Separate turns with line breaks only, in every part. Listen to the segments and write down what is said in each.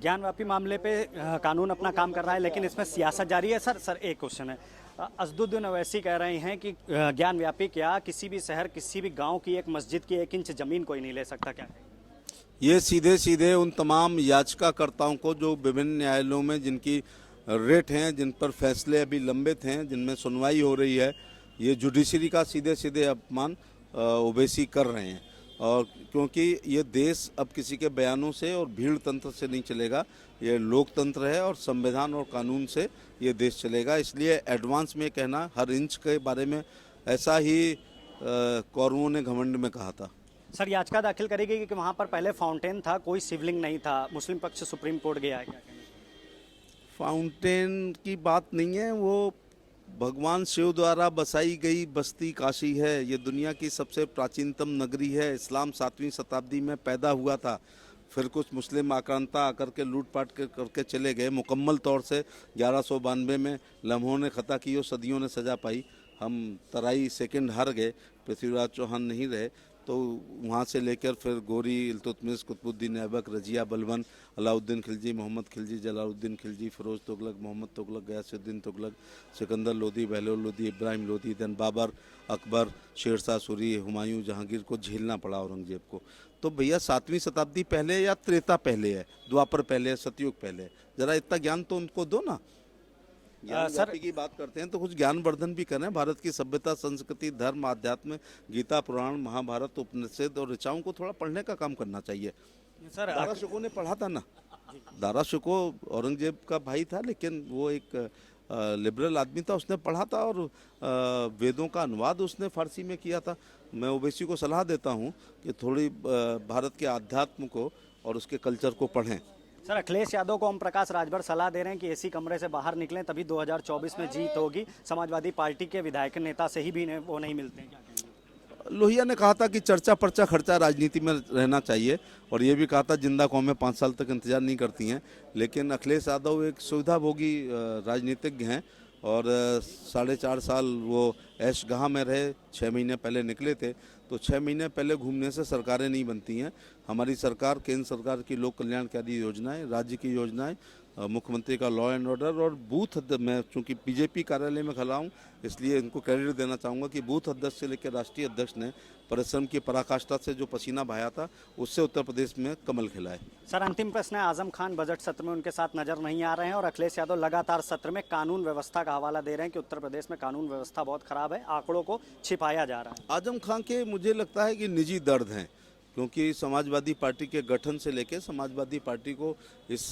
ज्ञानव्यापी मामले पे कानून अपना काम कर रहा है, लेकिन इसमें सियासत जारी है। सर एक क्वेश्चन है। असदुद्दीन ओवैसी कह रहे हैं कि ज्ञानव्यापी क्या किसी भी शहर, किसी भी गांव की एक मस्जिद की 1 इंच जमीन कोई नहीं ले सकता, क्या कहें?
ये सीधे सीधे उन तमाम याचिकाकर्ताओं को जो विभिन्न न्यायालयों में जिनकी रेट हैं, जिन पर फैसले अभी लंबित हैं, जिनमें सुनवाई हो रही है, ये जुडिशरी का सीधे सीधे अपमान ओवैसी कर रहे हैं। और क्योंकि ये देश अब किसी के बयानों से और भीड़ तंत्र से नहीं चलेगा, ये लोकतंत्र है और संविधान और कानून से ये देश चलेगा। इसलिए एडवांस में कहना हर इंच के बारे में, ऐसा ही कौरवों ने घमंड में कहा था।
सर याचिका दाखिल करेगी कि वहां पर पहले फाउंटेन था, कोई शिवलिंग नहीं था, मुस्लिम पक्ष सुप्रीम कोर्ट गया है, क्या कहेंगे?
फाउंटेन की बात नहीं है, वो भगवान शिव द्वारा बसाई गई बस्ती काशी है। ये दुनिया की सबसे प्राचीनतम नगरी है। इस्लाम 7वीं शताब्दी में पैदा हुआ था, फिर कुछ मुस्लिम आक्रांता आकर के लूटपाट करके चले गए। मुकम्मल तौर से 1192 में लम्हों ने खता की और सदियों ने सजा पाई। हम तराई सेकंड हार गए, पृथ्वीराज चौहान नहीं रहे, तो वहाँ से लेकर फिर गोरी, इल्तुतमिश, कुतुबुद्दीन ऐबक, रजिया बलबन, अलाउद्दीन खिलजी, मोहम्मद खिलजी, जलालुद्दीन खिलजी, फिरोज तुगलक, मोहम्मद तुगलक, गयासुद्दीन तुगलक, सिकंदर लोदी, बहलोल लोदी, इब्राहिम लोदी, देन बाबर, अकबर, शेरशाह सूरी, हुमायूं, जहांगीर को झेलना पड़ा औरंगजेब को। तो भैया 7वीं शताब्दी पहले या त्रेता पहले है, द्वापर पहले है, सतयुग पहले है? जरा इतना ज्ञान तो उनको दो ना। ज्ञान की बात करते हैं तो कुछ ज्ञानवर्धन भी करें। भारत की सभ्यता, संस्कृति, धर्म, आध्यात्म, गीता, पुराण, महाभारत, उपनिषद और ऋचाओं को थोड़ा पढ़ने का काम करना चाहिए।
सर
दारा शिको ने पढ़ा था ना। दारा शिको औरंगजेब का भाई था, लेकिन वो एक लिबरल आदमी था, उसने पढ़ा था और वेदों का अनुवाद उसने फारसी में किया था। मैं ओवैसी को सलाह देता हूँ कि थोड़ी भारत के आध्यात्म को और उसके कल्चर को पढ़ें।
सर अखिलेश यादव को ओम प्रकाश राजभर सलाह दे रहे हैं कि एसी कमरे से बाहर निकलें, तभी 2024 में जीत होगी। समाजवादी पार्टी के विधायक नेता से ही भी वो नहीं मिलते हैं, क्या कहेंगे?
लोहिया ने कहा था कि चर्चा पर्चा खर्चा राजनीति में रहना चाहिए, और ये भी कहा था जिंदा कौमें 5 साल तक इंतजार नहीं करती हैं। लेकिन अखिलेश यादव एक सुविधाभोगी राजनीतिज्ञ हैं और 4.5 साल वो ऐशगाह में रहे। 6 महीने पहले निकले थे, तो 6 महीने पहले घूमने से सरकारें नहीं बनती हैं। हमारी सरकार, केंद्र सरकार की लोक कल्याणकारी योजनाएं, राज्य की योजनाएं, मुख्यमंत्री का लॉ एंड ऑर्डर और बूथ मैं चूँकि बीजेपी कार्यालय में खड़ा हूँ, इसलिए इनको क्रेडिट देना चाहूँगा कि बूथ अध्यक्ष से लेकर राष्ट्रीय अध्यक्ष ने परिश्रम की पराकाष्ठा से जो पसीना बहाया था, उससे उत्तर प्रदेश में कमल खिला है।
सर अंतिम प्रश्न है। आजम खान बजट सत्र में उनके साथ नजर नहीं आ रहे हैं और अखिलेश यादव लगातार सत्र में कानून व्यवस्था का हवाला दे रहे हैं कि उत्तर प्रदेश में कानून व्यवस्था बहुत खराब है, आंकड़ों को छिपाया जा रहा है।
आजम खान के मुझे लगता है कि निजी दर्द हैं, क्योंकि समाजवादी पार्टी के गठन से लेकर समाजवादी पार्टी को इस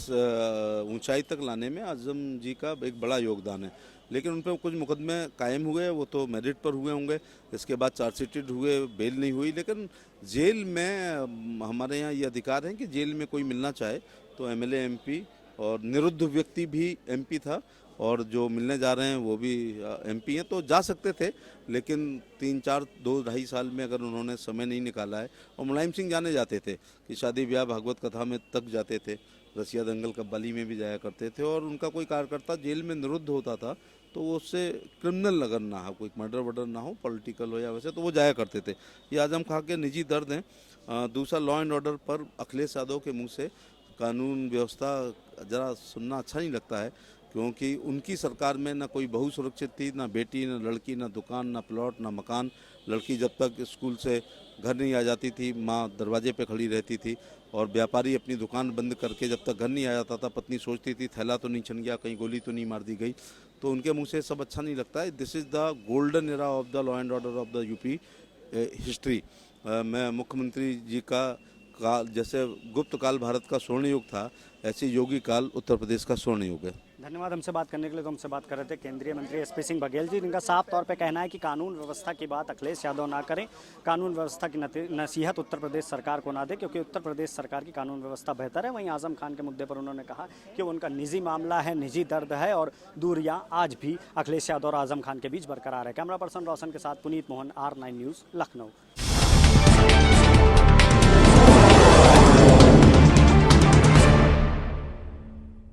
ऊंचाई तक लाने में आजम जी का एक बड़ा योगदान है। लेकिन उन पर कुछ मुकदमे कायम हुए, वो तो मेरिट पर हुए होंगे, इसके बाद चार्जशीटेड हुए, बेल नहीं हुई। लेकिन जेल में हमारे यहाँ ये अधिकार है कि जेल में कोई मिलना चाहे तो एमएलए, एमपी और निरुद्ध व्यक्ति भी एमपी था, और जो मिलने जा रहे हैं वो भी एमपी हैं, तो जा सकते थे। लेकिन 3-4, 2-2.5 साल में अगर उन्होंने समय नहीं निकाला है। और मुलायम सिंह जाने जाते थे कि शादी ब्याह भागवत कथा में तक जाते थे, रसिया दंगल कव्वाली में भी जाया करते थे, और उनका कोई कार्यकर्ता जेल में निरुद्ध होता था तो वो उससे क्रिमिनल अगर ना हो, कोई मर्डर वर्डर ना हो, पॉलिटिकल हो या वैसे, तो वो जाया करते थे। ये आजम खां के निजी दर्द हैं। दूसरा, लॉ एंड ऑर्डर पर अखिलेश यादव के मुँह से कानून व्यवस्था ज़रा सुनना अच्छा नहीं लगता है, क्योंकि उनकी सरकार में ना कोई बहू सुरक्षित थी, ना बेटी, ना लड़की, ना दुकान, ना प्लॉट, ना मकान। लड़की जब तक स्कूल से घर नहीं आ जाती थी, माँ दरवाजे पे खड़ी रहती थी, और व्यापारी अपनी दुकान बंद करके जब तक घर नहीं आ जाता था, पत्नी सोचती थी थैला तो नहीं छन गया, कहीं गोली तो नहीं मार दी गई। तो उनके मुँह से सब अच्छा नहीं लगता है। This is the golden era of the law and order of the UP history. मैं मुख्यमंत्री जी का काल, जैसे गुप्त काल भारत का स्वर्ण युग था, ऐसे योगी काल उत्तर प्रदेश का स्वर्ण युग है।
धन्यवाद हमसे बात करने के लिए। तो हमसे बात कर रहे थे केंद्रीय मंत्री एसपी सिंह बघेल जी, जिनका साफ तौर पे कहना है कि कानून व्यवस्था की बात अखिलेश यादव ना करें, कानून व्यवस्था की नसीहत उत्तर प्रदेश सरकार को ना दे, क्योंकि उत्तर प्रदेश सरकार की कानून व्यवस्था बेहतर है। वहीं आजम खान के मुद्दे पर उन्होंने कहा कि उनका निजी मामला है, निजी दर्द है, और दूरियां आज भी अखिलेश यादव और आजम खान के बीच बरकरार है। कैमरा पर्सन रोशन के साथ पुनीत मोहन, R9 न्यूज़, लखनऊ।